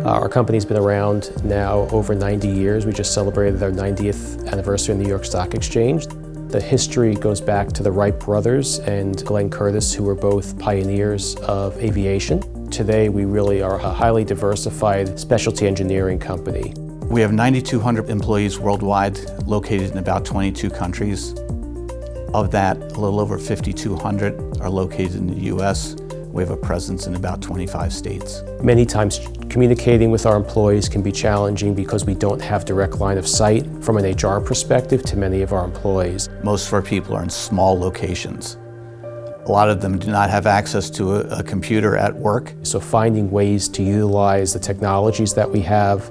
Our company's been around now over 90 years. We just celebrated our 90th anniversary in the New York Stock Exchange. The history goes back to the Wright brothers and Glenn Curtiss, who were both pioneers of aviation. Today, we really are a highly diversified specialty engineering company. We have 9,200 employees worldwide, located in about 22 countries. Of that, a little over 5,200 are located in the U.S. We have a presence in about 25 states. Many times communicating with our employees can be challenging because we don't have direct line of sight from an HR perspective to many of our employees. Most of our people are in small locations. A lot of them do not have access to a computer at work. So finding ways to utilize the technologies that we have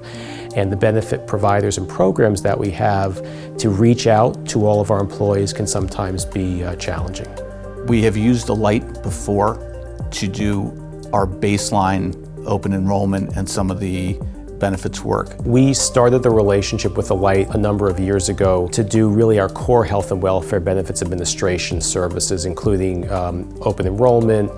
and the benefit providers and programs that we have to reach out to all of our employees can sometimes be challenging. We have used Alight before to do our baseline open enrollment and some of the benefits work. We started the relationship with Alight a number of years ago to do really our core health and welfare benefits administration services, including open enrollment,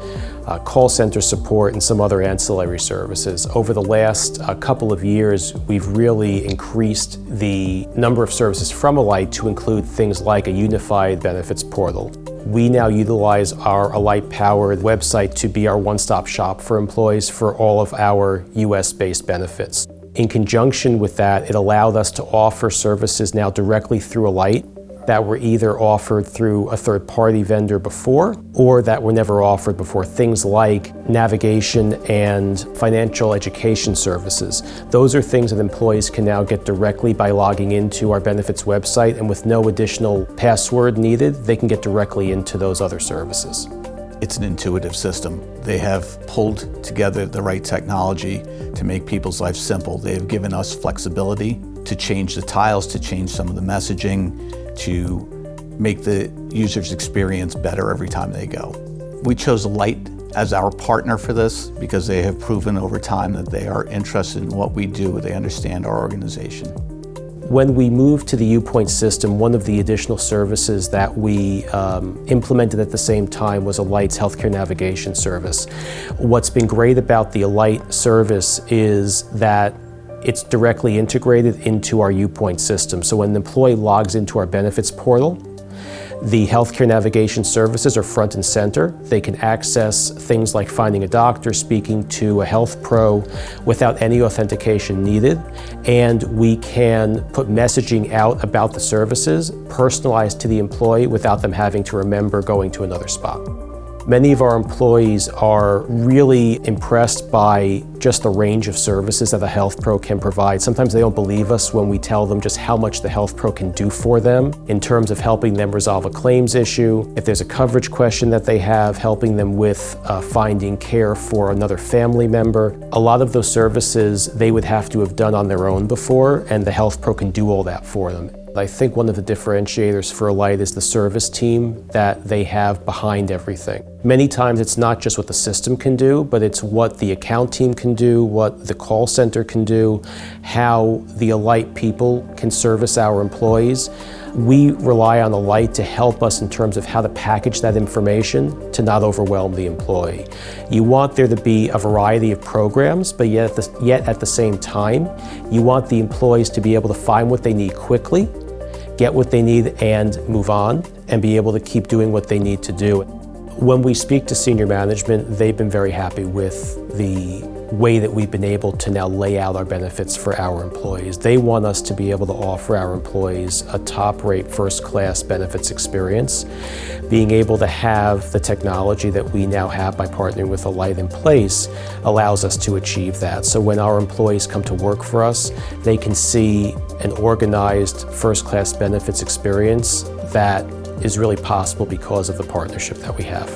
call center support, and some other ancillary services. Over the last couple of years, we've really increased the number of services from Alight to include things like a unified benefits portal. We now utilize our Alight-powered website to be our one-stop shop for employees for all of our US-based benefits. In conjunction with that, it allowed us to offer services now directly through Alight that were either offered through a third-party vendor before or that were never offered before, things like navigation and financial education services. Those are things that employees can now get directly by logging into our benefits website, and with no additional password needed, they can get directly into those other services. It's an intuitive system. They have pulled together the right technology to make people's lives simple. They have given us flexibility to change the tiles, to change some of the messaging, to make the user's experience better every time they go. We chose Alight as our partner for this because they have proven over time that they are interested in what we do. They understand our organization. When we moved to the UPoint system, one of the additional services that we implemented at the same time was Alight's healthcare navigation service. What's been great about the Alight service is that it's directly integrated into our UPoint system. So when an employee logs into our benefits portal, the healthcare navigation services are front and center. They can access things like finding a doctor, speaking to a health pro without any authentication needed. And we can put messaging out about the services personalized to the employee without them having to remember going to another spot. Many of our employees are really impressed by just the range of services that a health pro can provide. Sometimes they don't believe us when we tell them just how much the health pro can do for them in terms of helping them resolve a claims issue. If there's a coverage question that they have, helping them with finding care for another family member. A lot of those services they would have to have done on their own before, and the health pro can do all that for them. I think one of the differentiators for Alight is the service team that they have behind everything. Many times it's not just what the system can do, but it's what the account team can do, what the call center can do, how the Alight people can service our employees. We rely on Alight to help us in terms of how to package that information to not overwhelm the employee. You want there to be a variety of programs, but yet at the same time, you want the employees to be able to find what they need quickly, get what they need and move on, and be able to keep doing what they need to do. When we speak to senior management, they've been very happy with the way that we've been able to now lay out our benefits for our employees. They want us to be able to offer our employees a top-rate, first-class benefits experience. Being able to have the technology that we now have by partnering with Alight in place allows us to achieve that. So when our employees come to work for us, they can see an organized, first-class benefits experience that is really possible because of the partnership that we have.